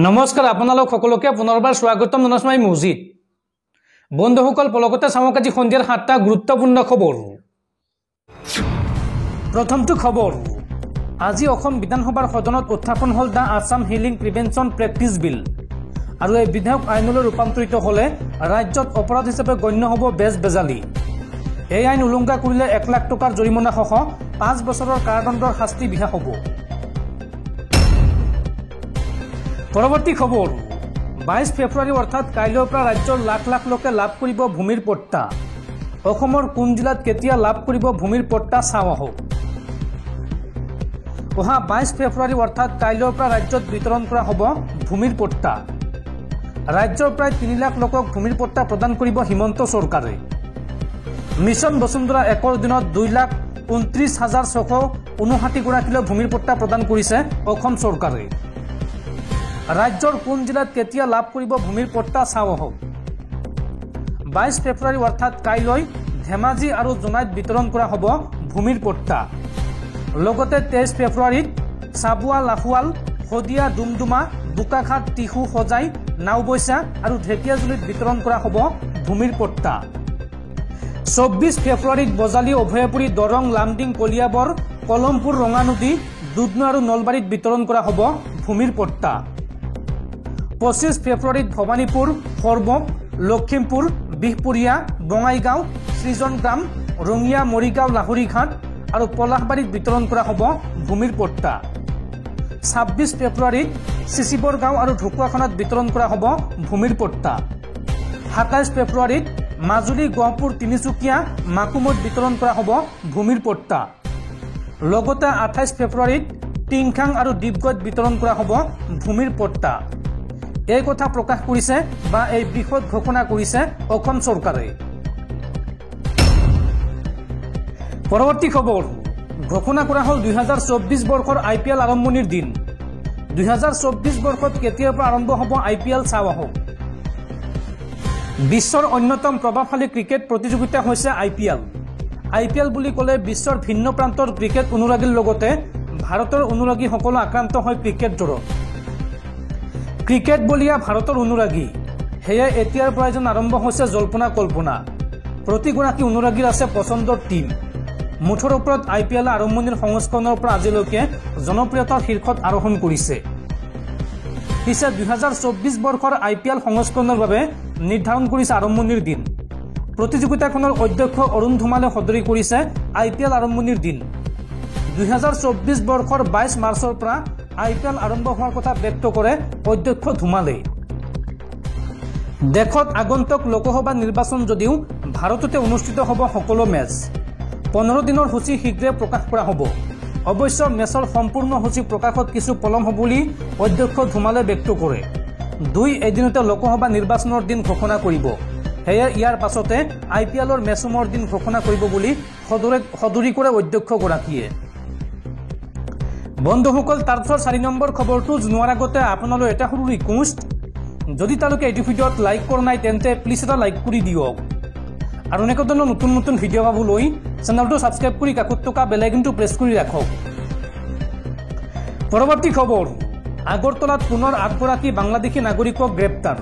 নমস্কাৰ আপোনালোক সকলোকে পুনৰবাৰ স্বাগতম জনাইছো মই মুজিদ বন্ধুসকল পলকতে চাওক আজি সন্ধিয়াৰ 7টা গুৰুত্বপূৰ্ণ খবৰ প্ৰথমটো খবৰ আজি অসম বিধানসভাৰ সদনত উত্থাপন হল দা আসাম হিলিং প্ৰিভেনচন প্ৰেক্টিছ বিল আৰু এই বিধেয়ক আইনলৈ ৰূপান্তৰিত হলে ৰাজ্যত অপৰাধ হিচাপে গণ্য হ'ব বেজবেজালি এই আইন উলংঘা কৰিলে 1 লাখ টকাৰ জৰিমনা সহ 5 বছৰৰ কাৰাদণ্ডৰ শাস্তি বিহা হ'ব পৰৱৰ্তী খবৰ 22 ফেব্ৰুৱাৰী অৰ্থাৎ কাইলৈৰ পৰা ৰাজ্যৰ লাখ লাখ লোকে লাভ কৰিব ভূমিৰ পট্টা অসমৰ কোন জিলাত কেতিয়া লাভ কৰিব ভূমিৰ পট্টা চাও আহক অহা 22 ফেব্ৰুৱাৰী অৰ্থাৎ কাইলৈৰ পৰা ৰাজ্যত বিতৰণ কৰা হ'ব ভূমিৰ পট্টা ৰাজ্যৰ প্ৰায় 3 লাখ লোকক ভূমিৰ পট্টা প্ৰদান কৰিব হিমন্ত চৰকাৰে মিছন বসুন্ধৰা একৰ দিনত 2,29,659 গৰাকীলৈ ভূমিৰ পট্টা প্ৰদান কৰিছে অসম চৰকাৰে ৰাজ্যৰ কোন জিলাত কেতিয়া লাভ কৰিব ভূমিৰ পট্টা চাও আহক 22 ফেব্ৰুৱাৰী অৰ্থাৎ কাইলৈ ধেমাজি আৰু জোনাইত বিতৰণ কৰা হ'ব ভূমিৰ পট্টা লগতে 23 ফেব্ৰুৱাৰীত চাবুৱা লাখুৱাল হদিয়া ডুমডুমা বুকাখাট টিহু সজাই নাওবৈছা আৰু ঢেকিয়াজুলিত বিতৰণ কৰা হ'ব ভূমিৰ পট্টা 24 ফেব্ৰুৱাৰীত বজালী অভয়পুৰী দৰং লামডিং কলিয়াবৰ কলমপুৰ ৰঙানদী দুধনৈ আৰু নলবাৰীত বিতৰণ কৰা হ'ব ভূমিৰ পট্টা 25 ফেব্ৰুৱাৰীত ভৱানীপুৰ সৰবক লখিমপুৰ বিহপুৰীয়া বঙাইগাঁও সৃজনগ্ৰাম ৰঙিয়া মৰিগাঁও লাহৰীঘাট আৰু পলাশবাৰীত বিতৰণ কৰা হ'ব ভূমিৰ পট্টা 26 ফেব্ৰুৱাৰীত চিচিবৰগাঁও আৰু ঢকুৱাখানাত বিতৰণ কৰা হ'ব ভূমিৰ পট্টা 27 ফেব্ৰুৱাৰীত মাজুলী গহপুৰ তিনিচুকীয়া মাকুমত বিতৰণ কৰা হ'ব ভূমিৰ পট্টা লগতে 28 ফেব্ৰুৱাৰীত টিংখাং আৰু ডিবগত বিতৰণ কৰা হ'ব ভূমিৰ পট্টা এই কথা প্ৰকাশ কৰিছে বা এই বিষয়ত ঘোষণা কৰিছে অসম চৰকাৰে পৰৱৰ্তী খবৰ ঘোষণা কৰা হল 2024 বৰ্ষৰ IPL আৰম্ভণিৰ দিন 2024 বৰ্ষত কেতিয়াৰ পৰা আৰম্ভ হ'ব IPL চাও আহক বিশ্বৰ অন্যতম প্ৰভাৱশালী ক্ৰিকেট প্ৰতিযোগিতা হৈছে IPL বুলি ক'লে বিশ্বৰ ভিন্ন প্ৰান্তৰ ক্ৰিকেট অনুৰাগীৰ লগতে ভাৰতৰ অনুৰাগীসকলো আক্ৰান্ত হয় ক্ৰিকেট জ্বৰত ক্ৰিকেট বলিয়া ভাৰতৰ অনুৰাগী হেয়া এতিয়াৰ পৰা যেন আৰম্ভ হৈছে জল্পনা কল্পনা প্ৰতিগৰাকী অনুৰাগীৰ আছে পছন্দৰ টিম মুঠৰ ওপৰত IPL আৰম্ভণিৰ সংস্কৰণৰ পৰা আজিলৈকে জনপ্ৰিয়তাৰ শীৰ্ষত আৰোহণ কৰিছে পিছে 2024 বৰ্ষৰ IPL সংস্কৰণৰ বাবে নিৰ্ধাৰণ কৰিছে আৰম্ভণিৰ দিন প্ৰতিযোগিতাখনৰ অধ্যক্ষ অৰুণ ধুমালে সদৰি কৰিছে IPL আৰম্ভণিৰ দিন 2024 বৰ্ষৰ 22 মাৰ্চৰ পৰা IPL আৰম্ভ হোৱাৰ কথা ব্যক্ত কৰে অধ্যক্ষ ধুমালে দেশত আগন্তুক লোকসভা নিৰ্বাচন যদিও ভাৰততে অনুষ্ঠিত হ'ব সকলো মেচ 15 দিনৰ সূচী শীঘ্ৰে প্ৰকাশ কৰা হ'ব অৱশ্য মেচৰ সম্পূৰ্ণ সূচী প্ৰকাশত কিছু পলম হ'ব বুলি অধ্যক্ষ ধুমালে ব্যক্ত কৰে 2 এদিনতে লোকসভা নিৰ্বাচনৰ দিন ঘোষণা কৰিব হেয়া ইয়াৰ পাছতে IPLৰ মেচুমৰ দিন ঘোষণা কৰিব বুলি সদৰি কৰে অধ্যক্ষ গৰাকীয়ে বন্ধুসকল তাৰপিছত 4 নম্বৰ খবৰটো জনোৱাৰ আগতে আপোনালোক এটা সৰু ৰিকুৱেষ্ট যদি তালকে এই ভিডিঅ'ত লাইক কৰা নাই তেন্তে প্লিজ এটা লাইক কৰি দিয়ক আৰু এনেকুৱা ধৰণৰ নতুন নতুন ভিডিঅ' পাবলৈ চেনেলটো সাবস্ক্ৰাইব কৰি কাষত থকা বেল আইকনটো প্ৰেছ কৰি ৰাখক পৰৱৰ্তী খবৰ আগৰতলাত পুনৰ 8 গৰাকী বাংলাদেশী নাগৰিকক গ্ৰেপ্তাৰ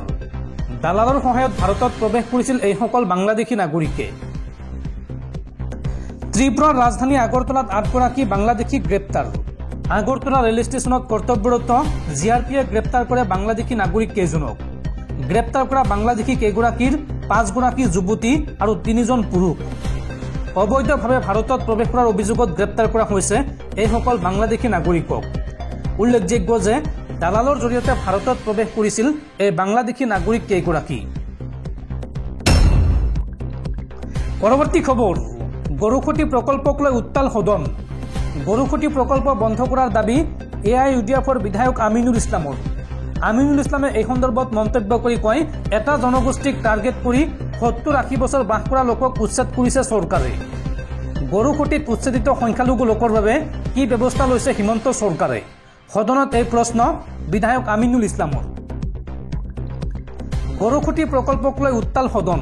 দালালৰ সহায়ত ভাৰতত প্ৰৱেশ কৰিছিল এই সকল বাংলাদেশী নাগৰিকে ত্ৰিপুৰাৰ ৰাজধানী আগৰতলাত 8 গৰাকী বাংলাদেশী গ্ৰেপ্তাৰ আগৰতলা ৰেল ষ্টেচনত কৰ্তব্যৰত জিআৰপিয়ে গ্ৰেপ্তাৰ কৰে বাংলাদেশী নাগৰিক কেইজনক গ্ৰেপ্তাৰ কৰা বাংলাদেশী কেইগৰাকীৰ 5 গৰাকী যুৱতী আৰু 3 জন পুৰুষ অবৈধভাৱে ভাৰতত প্ৰৱেশ কৰাৰ অভিযোগত গ্ৰেপ্তাৰ কৰা হৈছে এই সকল বাংলাদেশী নাগৰিকক উল্লেখযোগ্য যে দালালৰ জৰিয়তে ভাৰতত প্ৰৱেশ কৰিছিল এই বাংলাদেশী নাগৰিক কেইগৰাকী পৰৱৰ্তী খবৰ গৰুখটি প্ৰকল্পক লৈ উত্তাল সদন গৰুখটি প্ৰকল্প বন্ধ কৰাৰ দাবী AIUDFৰ বিধায়ক আমিনুল ইছলামে এই সন্দৰ্ভত মন্তব্য কৰি কয় এটা জনগোষ্ঠীক টাৰ্গেট কৰি 70-80 বছৰ বাস কৰা লোকক উচ্ছেদ কৰিছে চৰকাৰে গৰুখটিত উচ্ছেদিত সংখ্যালঘু লোকৰ বাবে কি ব্যৱস্থা লৈছে হিমন্ত চৰকাৰে সদনত এই প্ৰশ্ন বিধায়ক আমিনুল ইছলামৰ গৰুখটি প্ৰকল্পক লৈ উত্তাল সদন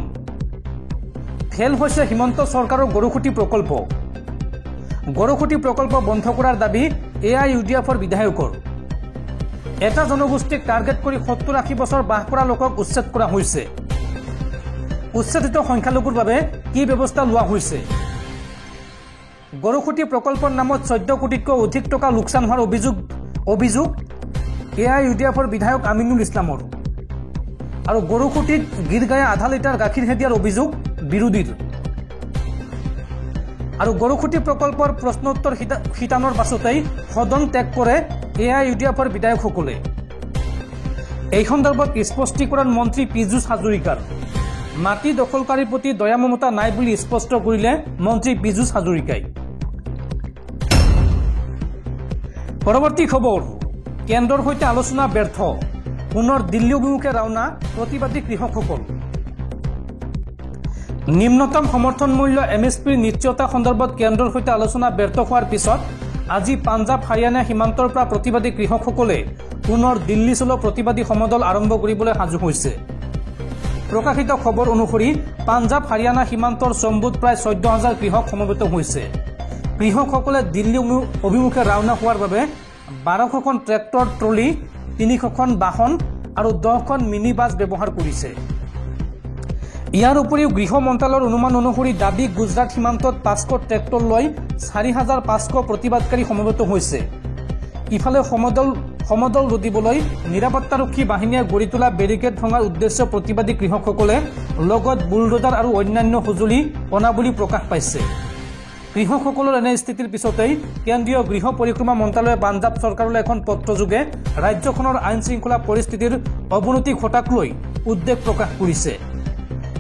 ফেল হৈছে হিমন্ত চৰকাৰৰ গৰুখটি প্ৰকল্প গৰুখটি প্ৰকল্প বন্ধ কৰাৰ দাবী AIUDFৰ বিধায়কৰ এটা জনগোষ্ঠীক টাৰ্গেট কৰি 70-80 বছৰ বাস কৰা লোকক উচ্ছেদ কৰা হৈছে। উচ্ছেদিত সংখ্যালঘুৰ বাবে কি ব্যৱস্থা লোৱা হৈছে? গৰুখুটি প্ৰকল্পৰ নামত 14 কোটিতকৈ অধিক টকা লোকচান হোৱাৰ অভিযোগ AIUDFৰ বিধায়ক আমিনুল ইছলামৰ। আৰু গৰুখুটিত গীত গায়ে আধা লিটাৰ গাখীৰহে দিয়াৰ অভিযোগ বিৰোধীৰ। আৰু গৰুখুটি প্ৰকল্পৰ প্ৰশ্নোত্তৰ শিতানৰ পাছতেই সদন ত্যাগ কৰে AIUDFৰ বিধায়কসকলে। এই সন্দৰ্ভত স্পষ্টীকৰণ মন্ত্ৰী পীযুষ হাজৰিকাৰ। মাটি দখলকাৰীৰ প্ৰতি দয়া মমতা নাই বুলি স্পষ্ট কৰিলে মন্ত্ৰী পীযুষ হাজৰিকাই। পৰৱৰ্তী খবৰ, কেন্দ্ৰৰ সৈতে আলোচনা ব্যৰ্থ, পুনৰ দিল্লী অভিমুখে ৰাওনা প্ৰতিবাদী কৃষকসকল। নিম্নতম সমৰ্থন মূল্য MSPৰ নিশ্চয়তা সন্দৰ্ভত কেন্দ্ৰৰ সৈতে আলোচনা ব্যৰ্থ হোৱাৰ পিছত আজি পাঞ্জাৱ হাৰিয়ানা সীমান্তৰ পৰা প্ৰতিবাদী কৃষকসকলে পুনৰ দিল্লী চলোৱা প্ৰতিবাদী সমদল আৰম্ভ কৰিবলৈ সাজু হৈছে। প্ৰকাশিত খবৰ অনুসৰি পাঞ্জাৱ হাৰিয়ানা সীমান্তৰ চম্বুত প্ৰায় 14,000 কৃষক সমবেত হৈছে। কৃষকসকলে দিল্লী অভিমুখে ৰাওনা হোৱাৰ বাবে 12খন ট্ৰেক্টৰ ট্ৰলি, 300খন বাহন আৰু 10খন মিনি বাছ ব্যৱহাৰ কৰিছে। ইয়াৰ উপৰিও গৃহ মন্ত্ৰালয়ৰ অনুমান অনুসৰি দাবী গুজৰাট সীমান্তত 500 ট্ৰেক্টৰ লৈ 4,500 প্ৰতিবাদকাৰী সমবেত হৈছে। ইফালে সমদল ৰুদিবলৈ নিৰাপত্তাৰক্ষী বাহিনীয়ে গঢ়ি তোলা বেৰিকেড ভঙাৰ উদ্দেশ্য প্ৰতিবাদী কৃষকসকলে লগত বুলডোজাৰ আৰু অন্যান্য সঁজুলি অনা বুলি প্ৰকাশ পাইছে। কৃষকসকলৰ এনে স্থিতিৰ পিছতেই কেন্দ্ৰীয় গৃহ পৰিক্ৰমা মন্ত্ৰালয়ে পাঞ্জাৱ চৰকাৰলৈ এখন পত্ৰযোগে ৰাজ্যখনৰ আইন শৃংখলা পৰিস্থিতিৰ অৱনতি ঘটাক লৈ উদ্বেগ প্ৰকাশ কৰিছে।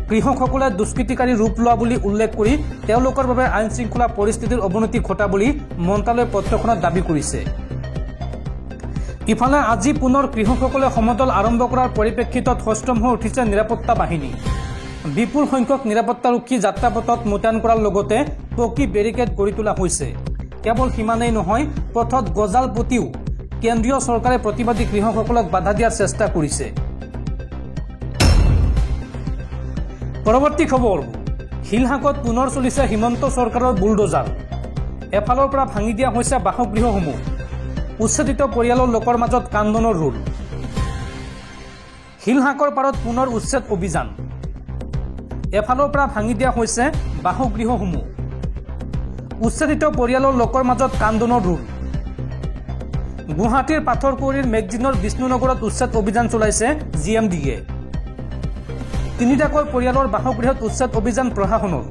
কৃষকসকলে দুষ্কৃতিকাৰী ৰূপ লোৱা বুলি উল্লেখ কৰি তেওঁলোকৰ বাবে আইন শৃংখলা পৰিস্থিতিৰ অৱনতি ঘটা বুলি মন্ত্ৰালয়ে পত্ৰখনত দাবী কৰিছে। ইফালে আজি পুনৰ কৃষকসকলে সমদল আৰম্ভ কৰাৰ পৰিপ্ৰেক্ষিতত সষ্টম হৈ উঠিছে নিৰাপত্তা বাহিনী। বিপুল সংখ্যক নিৰাপত্তাৰক্ষী যাত্ৰাপথত মোতায়েন কৰাৰ লগতে পকী বেৰিকেড গঢ়ি তোলা হৈছে। কেৱল সিমানেই নহয়, পথত গজাল পুতিও কেন্দ্ৰীয় চৰকাৰে প্ৰতিবাদী কৃষকসকলক বাধা দিয়াৰ চেষ্টা কৰিছে। পৰৱৰ্তী খবৰ, শিলহাকত পুনৰ চলিছে হিমন্ত চৰকাৰৰ বুলডোজাৰ। এফালৰ পৰা ভাঙি দিয়া হৈছে বাসগৃহসমূহ। উচ্ছেদিত পৰিয়ালৰ লোকৰ মাজত কান্দনৰ ৰোল। শিলহাকৰ পাৰত পুনৰ উচ্ছেদ অভিযান। এফালৰ পৰা ভাঙি দিয়া হৈছে বাসগৃহসমূহ। উচ্ছেদিত পৰিয়ালৰ লোকৰ মাজত কান্দনৰ ৰোল। গুৱাহাটীৰ পাথৰকুঁৱৰীৰ মেগজিনৰ বিষ্ণুনগৰত উচ্ছেদ অভিযান চলাইছে GMDA। 3টাকৈ পৰিয়ালৰ বাসগৃহত উচ্ছেদ অভিযান প্ৰশাসনৰ।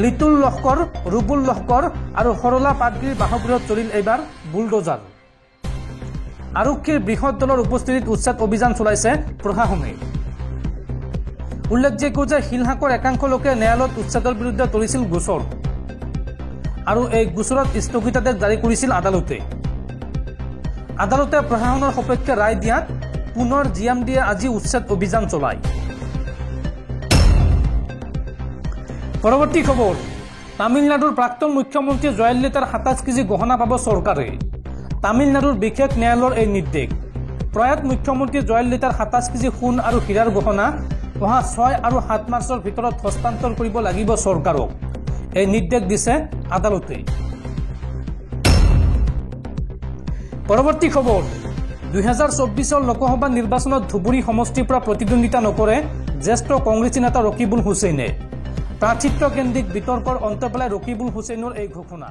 লিটুল লস্কৰ, ৰুবুল লস্কৰ আৰু সৰলা পাটগিৰিৰ বাসগৃহত চলিল এইবাৰ বুলডোজাৰ। আৰক্ষীৰ বৃহৎ দলৰ উপস্থিতিত উচ্ছেদ অভিযান চলাইছে প্ৰশাসনে। উল্লেখযোগ্য যে শিলহাকৰ একাংশ লোকে ন্যায়ালয়ত উচ্ছেদৰ বিৰুদ্ধে তুলিছিল গোচৰ আৰু এই গোচৰত স্থগিতাদেশ জাৰি কৰিছিল আদালতে। আদালতে প্ৰশাসনৰ সপক্ষে ৰায় দিয়াত পুনৰ GMDA আজি উচ্ছেদ অভিযান চলায়। পৰৱৰ্তী খবৰ, তামিলনাডুৰ প্ৰাক্তন মুখ্যমন্ত্ৰী জয়ললিতাৰ 27 কেজি গহনা পাব চৰকাৰে। তামিলনাডুৰ বিশেষ ন্যায়ালয়ৰ এই নিৰ্দেশ। প্ৰয়াত মুখ্যমন্ত্ৰী জয়ললিতাৰ 27 কেজি সোণ আৰু হীৰাৰ গহনা অহা 6 আৰু 7 মাৰ্চৰ ভিতৰত হস্তান্তৰ কৰিব লাগিব চৰকাৰক। এই নিৰ্দেশ দিছে আদালতে। পৰৱৰ্তী খবৰ, 2024 লোকসভা নিৰ্বাচনত ধুবুৰী সমষ্টিৰ পৰা প্ৰতিদ্বন্দ্বিতা নকৰে জ্যেষ্ঠ কংগ্ৰেছী নেতা ৰকিবুল হুছেইনে। প্ৰাৰ্থিত্ব কেন্দ্ৰিক বিতৰ্কৰ অন্ত পেলাই ৰকিবুল হুছেইনৰ এই ঘোষণা।